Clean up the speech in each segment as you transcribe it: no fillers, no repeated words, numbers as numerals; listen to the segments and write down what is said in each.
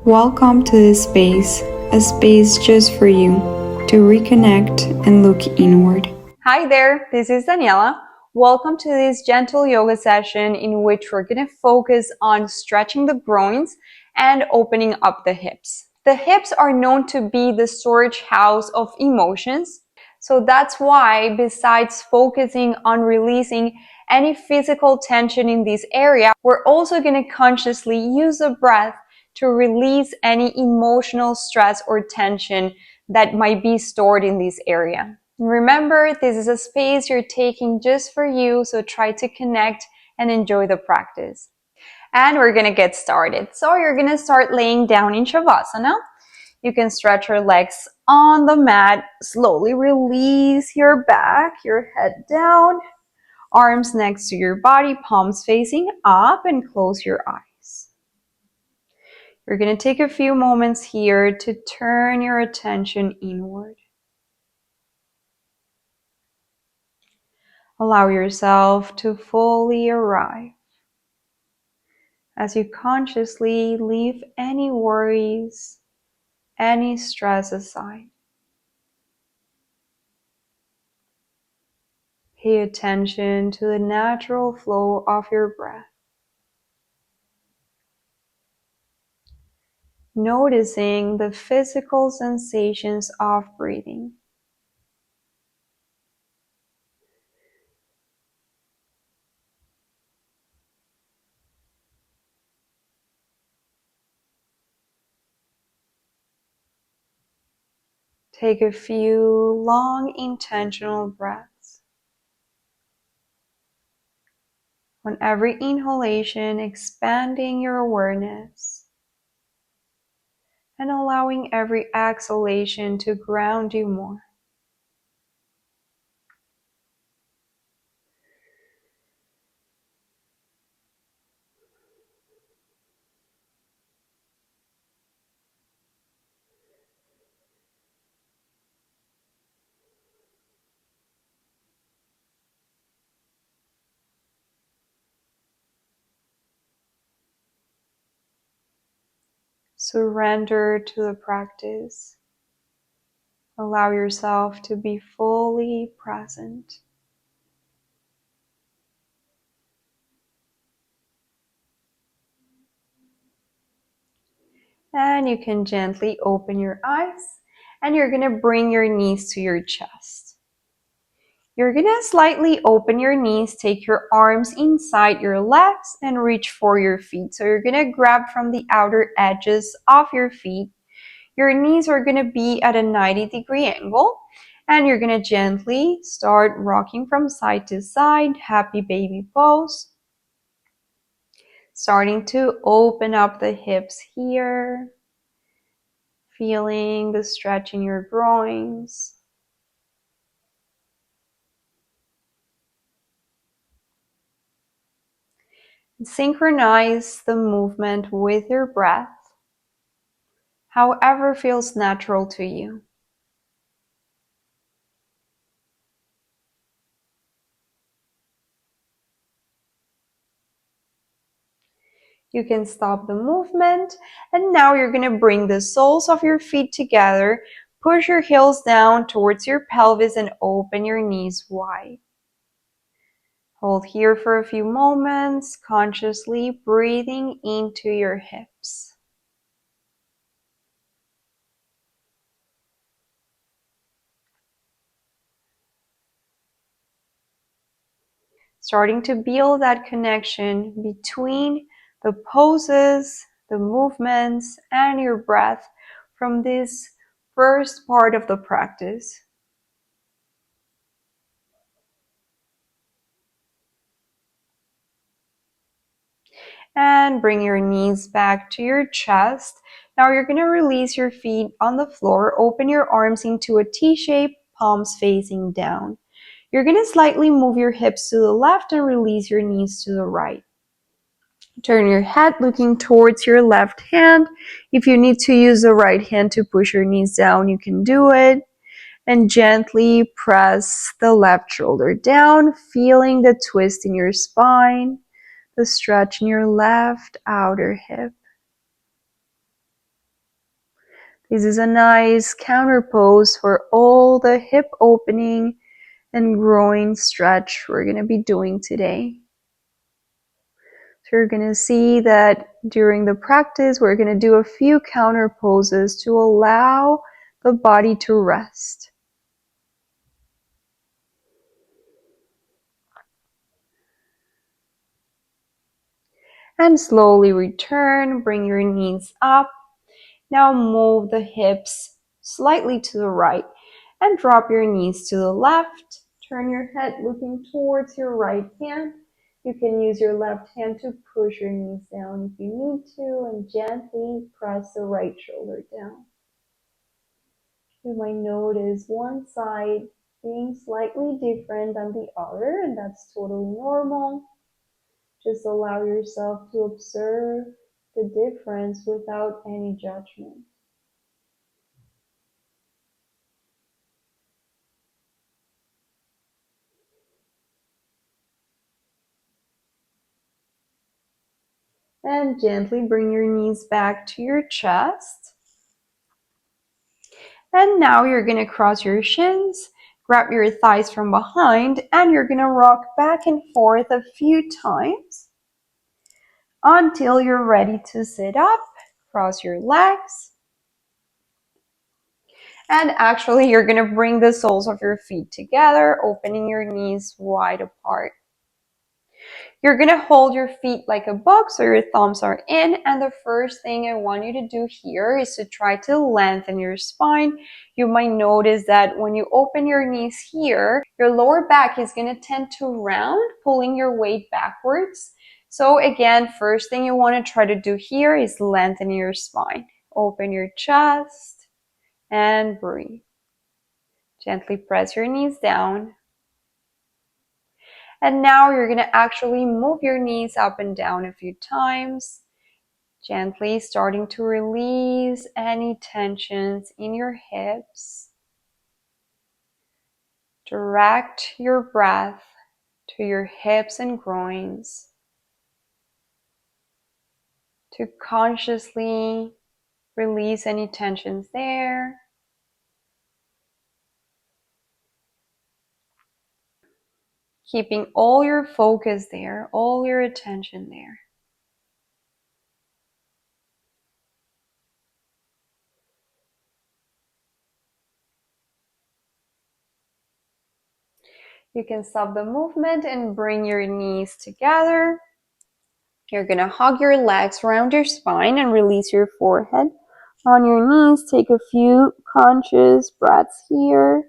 Welcome to this space, a space just for you to reconnect and look inward. Hi there, this is Daniela. Welcome to this gentle yoga session in which we're going to focus on stretching the groins and opening up the hips. The hips are known to be the storage house of emotions. So that's why, besides focusing on releasing any physical tension in this area, we're also going to consciously use the breath to release any emotional stress or tension that might be stored in this area. Remember, this is a space you're taking just for you, so try to connect and enjoy the practice. And we're going to get started. So you're going to start laying down in Shavasana. You can stretch your legs on the mat, slowly release your back, your head down, arms next to your body, palms facing up, and close your eyes. You're going to take a few moments here to turn your attention inward. Allow yourself to fully arrive as you consciously leave any worries, any stress aside. Pay attention to the natural flow of your breath. Noticing the physical sensations of breathing. Take a few long, intentional breaths. On every inhalation, expanding your awareness and allowing every exhalation to ground you more. Surrender to the practice. Allow yourself to be fully present. And you can gently open your eyes and you're going to bring your knees to your chest. You're going to slightly open your knees, take your arms inside your legs and reach for your feet. So you're going to grab from the outer edges of your feet. Your knees are going to be at a 90-degree angle and you're going to gently start rocking from side to side, happy baby pose. Starting to open up the hips here, feeling the stretch in your groins. Synchronize the movement with your breath, however feels natural to you. You can stop the movement, and now you're going to bring the soles of your feet together, push your heels down towards your pelvis and open your knees wide. Hold here for a few moments, consciously breathing into your hips. Starting to build that connection between the poses, the movements, and your breath from this first part of the practice. And bring your knees back to your chest. Now you're going to release your feet on the floor, open your arms into a T shape, palms facing down. You're going to slightly move your hips to the left and release your knees to the right. Turn your head looking towards your left hand. If you need to use the right hand to push your knees down, you can do it. And gently press the left shoulder down, feeling the twist in your spine, the stretch in your left outer hip. This is a nice counter pose for all the hip opening and groin stretch we're going to be doing today. So you're going to see that during the practice, we're going to do a few counter poses to allow the body to rest. And slowly return, bring your knees up. Now move the hips slightly to the right and drop your knees to the left. Turn your head looking towards your right hand. You can use your left hand to push your knees down if you need to, and gently press the right shoulder down. You might notice one side being slightly different than the other, and that's totally normal. Just allow yourself to observe the difference without any judgment. And gently bring your knees back to your chest. And now you're going to cross your shins, grab your thighs from behind, and you're going to rock back and forth a few times until you're ready to sit up. Cross your legs. And actually, you're going to bring the soles of your feet together, opening your knees wide apart. You're going to hold your feet like a box so your thumbs are in, and the first thing I want you to do here is to try to lengthen your spine. You might notice that when you open your knees here, your lower back is going to tend to round, pulling your weight backwards. So again, first thing you want to try to do here is lengthen your spine. Open your chest and breathe. Gently press your knees down. And now you're going to actually move your knees up and down a few times, gently starting to release any tensions in your hips. Direct your breath to your hips and groins to consciously release any tensions there. Keeping all your focus there, all your attention there. You can stop the movement and bring your knees together. You're going to hug your legs around your spine and release your forehead on your knees. Take a few conscious breaths here.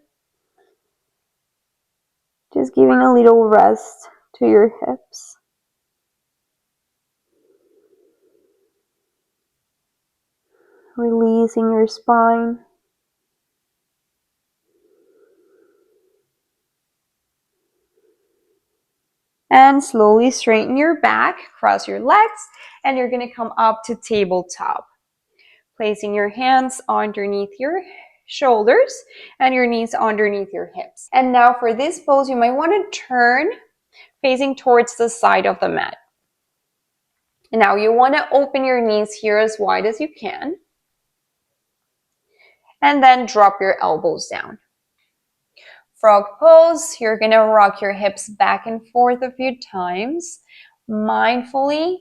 Just giving a little rest to your hips. Releasing your spine. And slowly straighten your back, cross your legs, and you're going to come up to tabletop. Placing your hands underneath your shoulders and your knees underneath your hips. And now for this pose, you might want to turn facing towards the side of the mat. And now you want to open your knees here as wide as you can. And then drop your elbows down. Frog pose, you're going to rock your hips back and forth a few times, mindfully,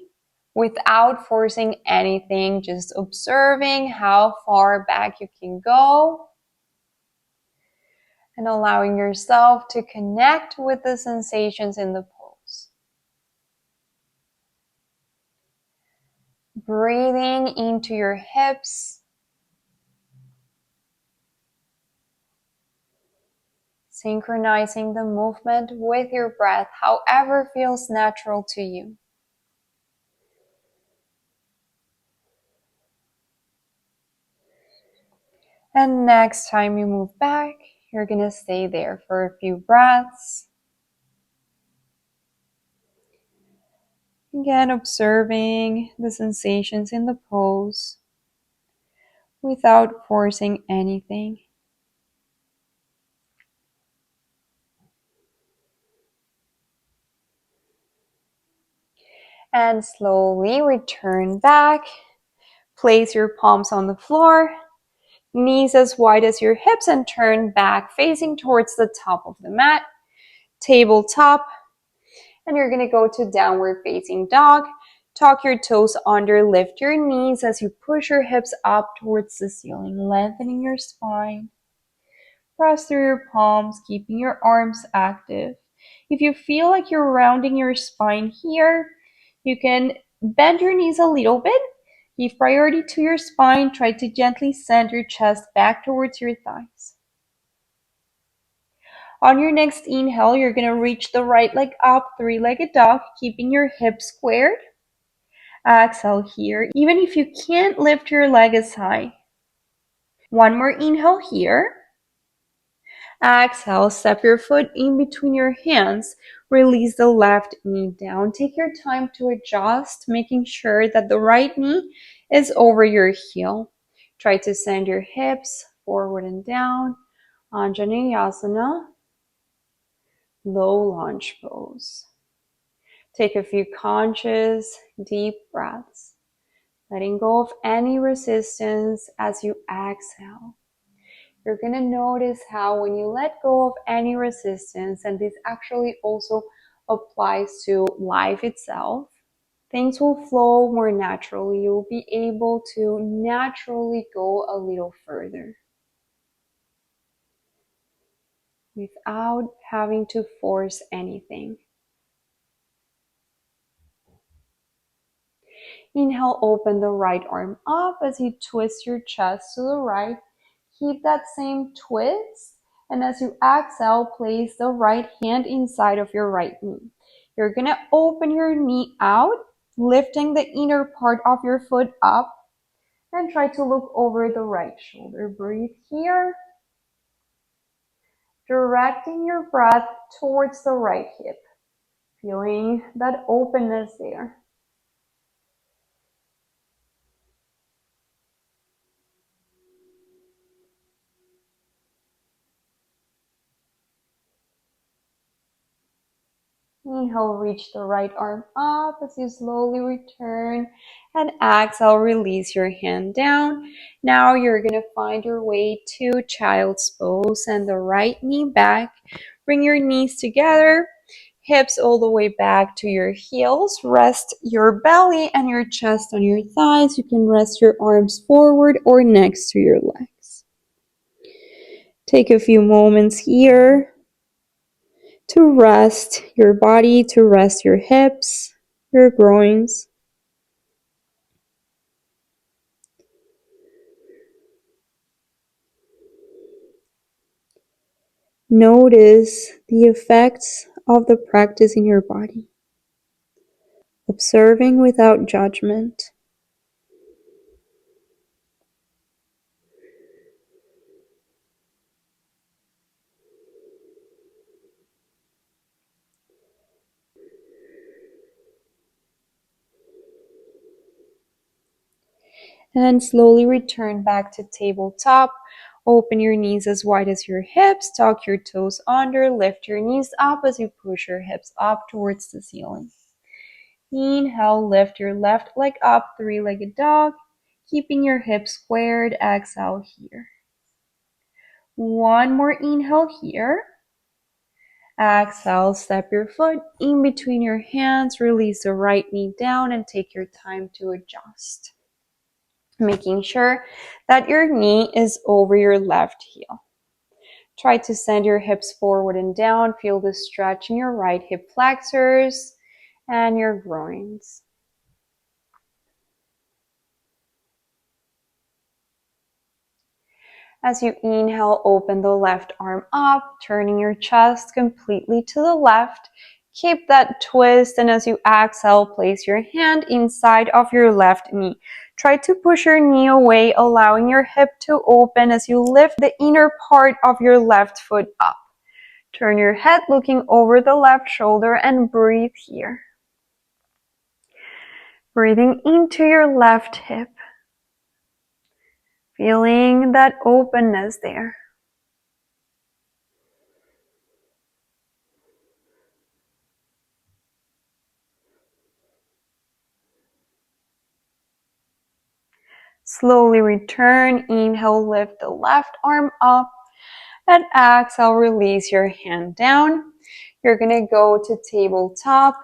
without forcing anything, just observing how far back you can go. And allowing yourself to connect with the sensations in the pose. Breathing into your hips. Synchronizing the movement with your breath, however feels natural to you. And next time you move back, you're going to stay there for a few breaths. Again, observing the sensations in the pose without forcing anything. And slowly return back. Place your palms on the floor. Knees as wide as your hips and turn back facing towards the top of the mat. Tabletop. And you're going to go to downward facing dog. Tuck your toes under, lift your knees as you push your hips up towards the ceiling, lengthening your spine. Press through your palms, keeping your arms active. If you feel like you're rounding your spine here, you can bend your knees a little bit. Give priority to your spine. Try to gently send your chest back towards your thighs. On your next inhale, you're going to reach the right leg up, three-legged dog, keeping your hips squared. Exhale here, even if you can't lift your leg as high. One more inhale here. Exhale, step your foot in between your hands. Release the left knee down. Take your time to adjust, making sure that the right knee is over your heel. Try to send your hips forward and down. Anjaneyasana, low lunge pose. Take a few conscious, deep breaths, letting go of any resistance as you exhale. You're going to notice how when you let go of any resistance, and this actually also applies to life itself, things will flow more naturally. You'll be able to naturally go a little further without having to force anything. Inhale, open the right arm up as you twist your chest to the right. Keep that same twist. And as you exhale, place the right hand inside of your right knee. You're going to open your knee out, lifting the inner part of your foot up, and try to look over the right shoulder. Breathe here. Directing your breath towards the right hip. Feeling that openness there. Inhale, reach the right arm up as you slowly return, and exhale, release your hand down. Now you're going to find your way to child's pose, and the right knee back. Bring your knees together, hips all the way back to your heels. Rest your belly and your chest on your thighs. You can rest your arms forward or next to your legs. Take a few moments here to rest your body, to rest your hips, your groins. Notice the effects of the practice in your body, observing without judgment. And slowly return back to tabletop. Open your knees as wide as your hips. Tuck your toes under. Lift your knees up as you push your hips up towards the ceiling. Inhale, lift your left leg up, three-legged dog. Keeping your hips squared. Exhale here. One more inhale here. Exhale, step your foot in between your hands. Release the right knee down and take your time to adjust, making sure that your knee is over your left heel. Try to send your hips forward and down. Feel the stretch in your right hip flexors and your groins. As you inhale, open the left arm up, turning your chest completely to the left. Keep that twist, and as you exhale, place your hand inside of your left knee. Try to push your knee away, allowing your hip to open as you lift the inner part of your left foot up. Turn your head looking over the left shoulder and breathe here. Breathing into your left hip. Feeling that openness there. Slowly return. Inhale, lift the left arm up. And exhale, release your hand down. You're gonna go to tabletop.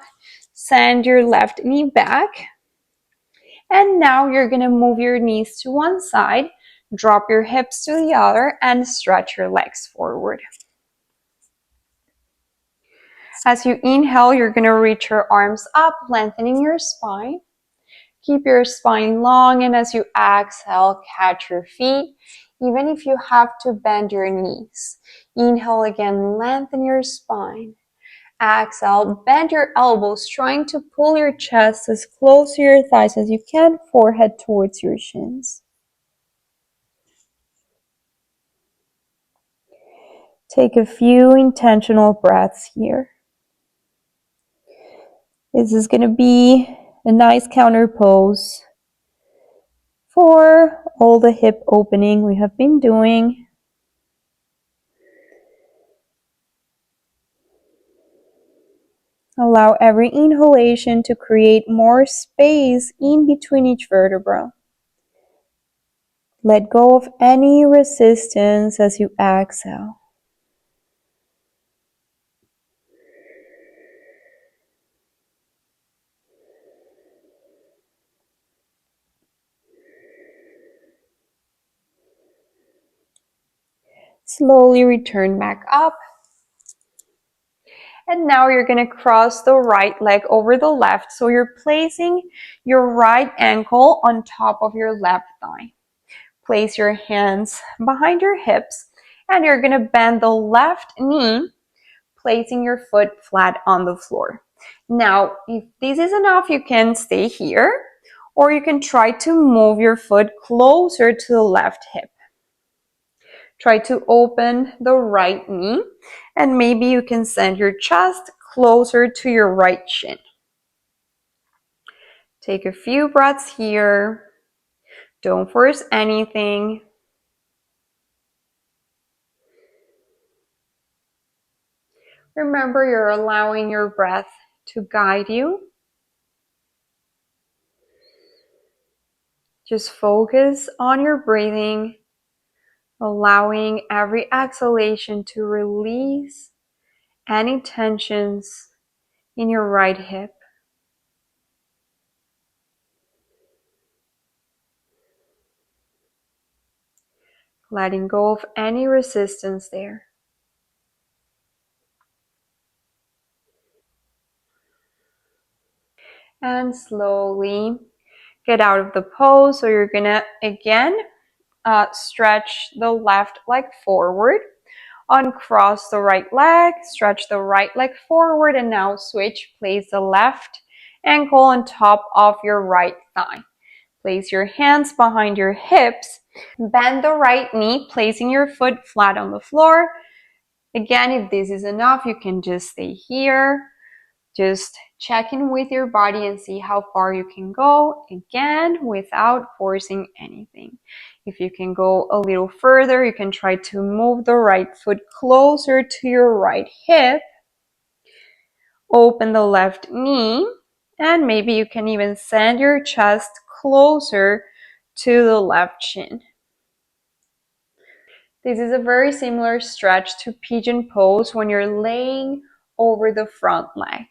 Send your left knee back. And now you're gonna move your knees to one side. Drop your hips to the other and stretch your legs forward. As you inhale, you're gonna reach your arms up, lengthening your spine. Keep your spine long, and as you exhale, catch your feet, even if you have to bend your knees. Inhale again, lengthen your spine. Exhale, bend your elbows, trying to pull your chest as close to your thighs as you can, forehead towards your shins. Take a few intentional breaths here. This is going to be a nice counter pose for all the hip opening we have been doing. Allow every inhalation to create more space in between each vertebra. Let go of any resistance as you exhale. Slowly return back up. And now you're going to cross the right leg over the left. So you're placing your right ankle on top of your left thigh. Place your hands behind your hips and you're going to bend the left knee, placing your foot flat on the floor. Now, if this is enough, you can stay here or you can try to move your foot closer to the left hip. Try to open the right knee and maybe you can send your chest closer to your right shin. Take a few breaths here. Don't force anything. Remember, you're allowing your breath to guide you. Just focus on your breathing, allowing every exhalation to release any tensions in your right hip. Letting go of any resistance there. And slowly get out of the pose. So you're gonna again stretch the left leg forward, uncross the right leg, stretch the right leg forward, and now switch. Place the left ankle on top of your right thigh. Place your hands behind your hips. Bend the right knee, placing your foot flat on the floor. Again, if this is enough, you can just stay here. Just check in with your body and see how far you can go, again, without forcing anything. If you can go a little further, you can try to move the right foot closer to your right hip. Open the left knee, and maybe you can even send your chest closer to the left shin. This is a very similar stretch to pigeon pose when you're laying over the front leg.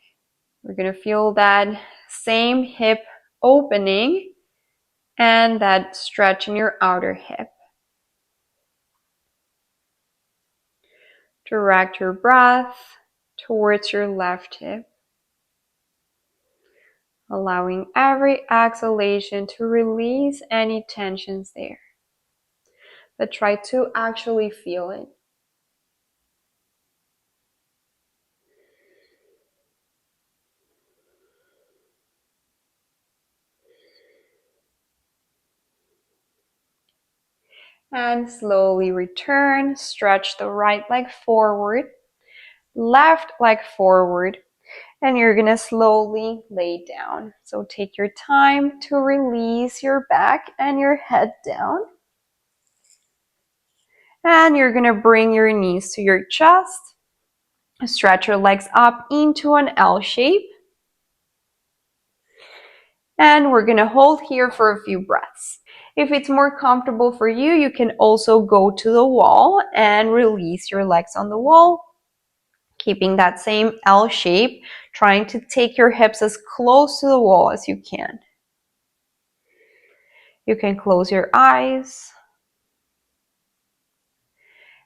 We're going to feel that same hip opening and that stretch in your outer hip. Direct your breath towards your left hip, allowing every exhalation to release any tensions there. But try to actually feel it. And slowly return. Stretch the right leg forward, left leg forward, and you're gonna slowly lay down. So take your time to release your back and your head down. And you're gonna bring your knees to your chest. Stretch your legs up into an L shape. And we're gonna hold here for a few breaths. If it's more comfortable for you, you can also go to the wall and release your legs on the wall, keeping that same L shape, trying to take your hips as close to the wall as you can. You can close your eyes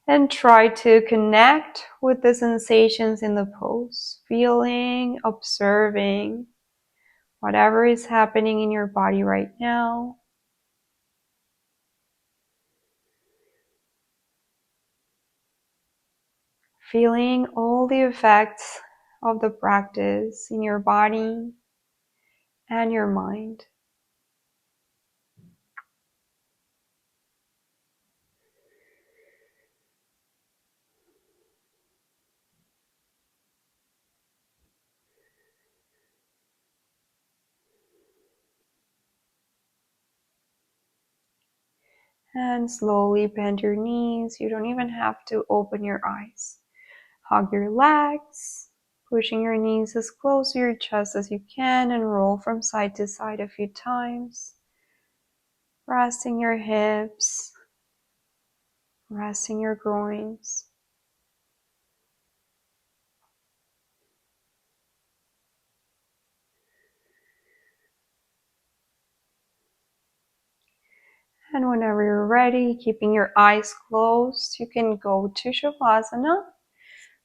and try to connect with the sensations in the pose, feeling, observing whatever is happening in your body right now. Feeling all the effects of the practice in your body and your mind. And slowly bend your knees. You don't even have to open your eyes. Hug your legs, pushing your knees as close to your chest as you can, and roll from side to side a few times. Resting your hips, resting your groins. And whenever you're ready, keeping your eyes closed, you can go to Shavasana.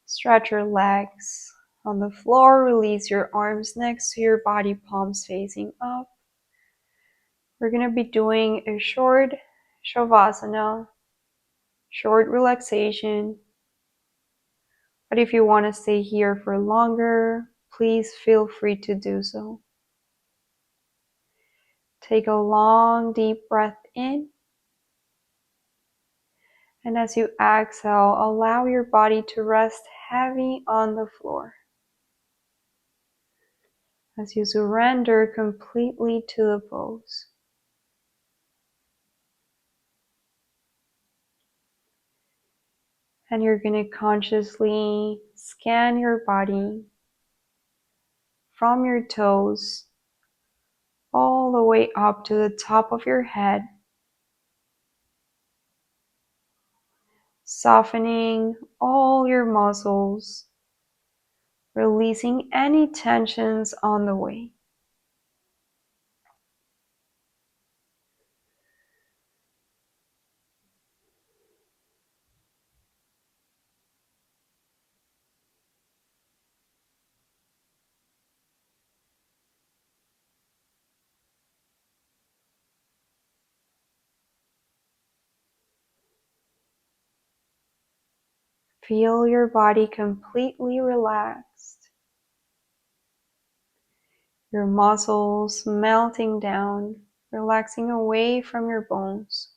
Stretch your legs on the floor, release your arms next to your body, palms facing up. We're going to be doing a short Shavasana, short relaxation. But if you want to stay here for longer, please feel free to do so. Take a long, deep breath in. And as you exhale, allow your body to rest heavy on the floor. As you surrender completely to the pose. And you're going to consciously scan your body from your toes all the way up to the top of your head, softening all your muscles, releasing any tensions on the way. Feel your body completely relaxed. Your muscles melting down, relaxing away from your bones.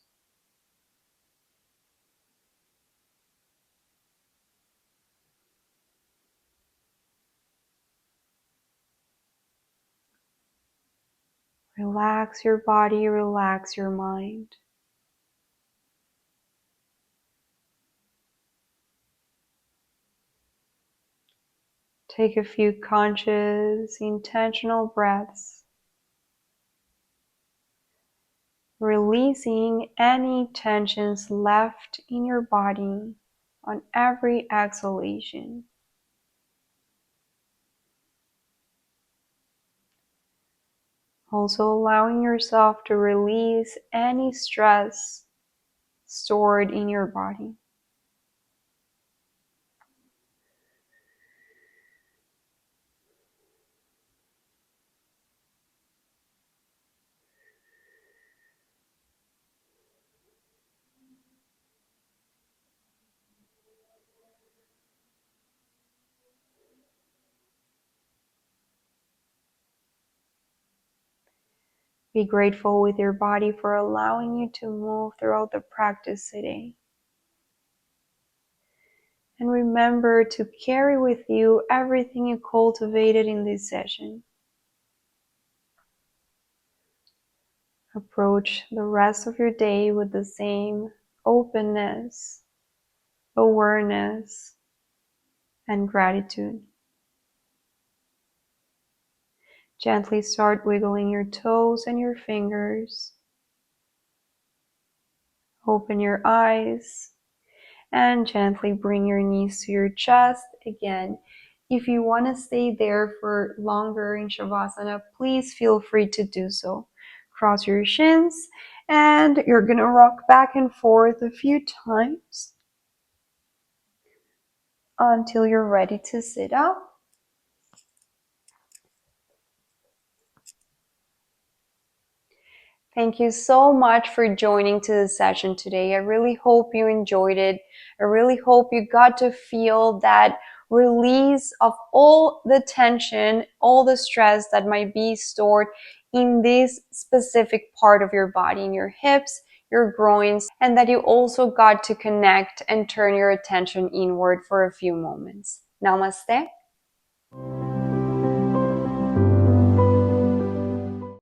Relax your body, relax your mind. Take a few conscious, intentional breaths, releasing any tensions left in your body on every exhalation. Also allowing yourself to release any stress stored in your body. Be grateful with your body for allowing you to move throughout the practice today. And remember to carry with you everything you cultivated in this session. Approach the rest of your day with the same openness, awareness, and gratitude. Gently start wiggling your toes and your fingers. Open your eyes and gently bring your knees to your chest. Again, if you want to stay there for longer in Shavasana, please feel free to do so. Cross your shins and you're going to rock back and forth a few times until you're ready to sit up. Thank you so much for joining to the session today. I really hope you enjoyed it. I really hope you got to feel that release of all the tension, all the stress that might be stored in this specific part of your body, in your hips, your groins, and that you also got to connect and turn your attention inward for a few moments. Namaste.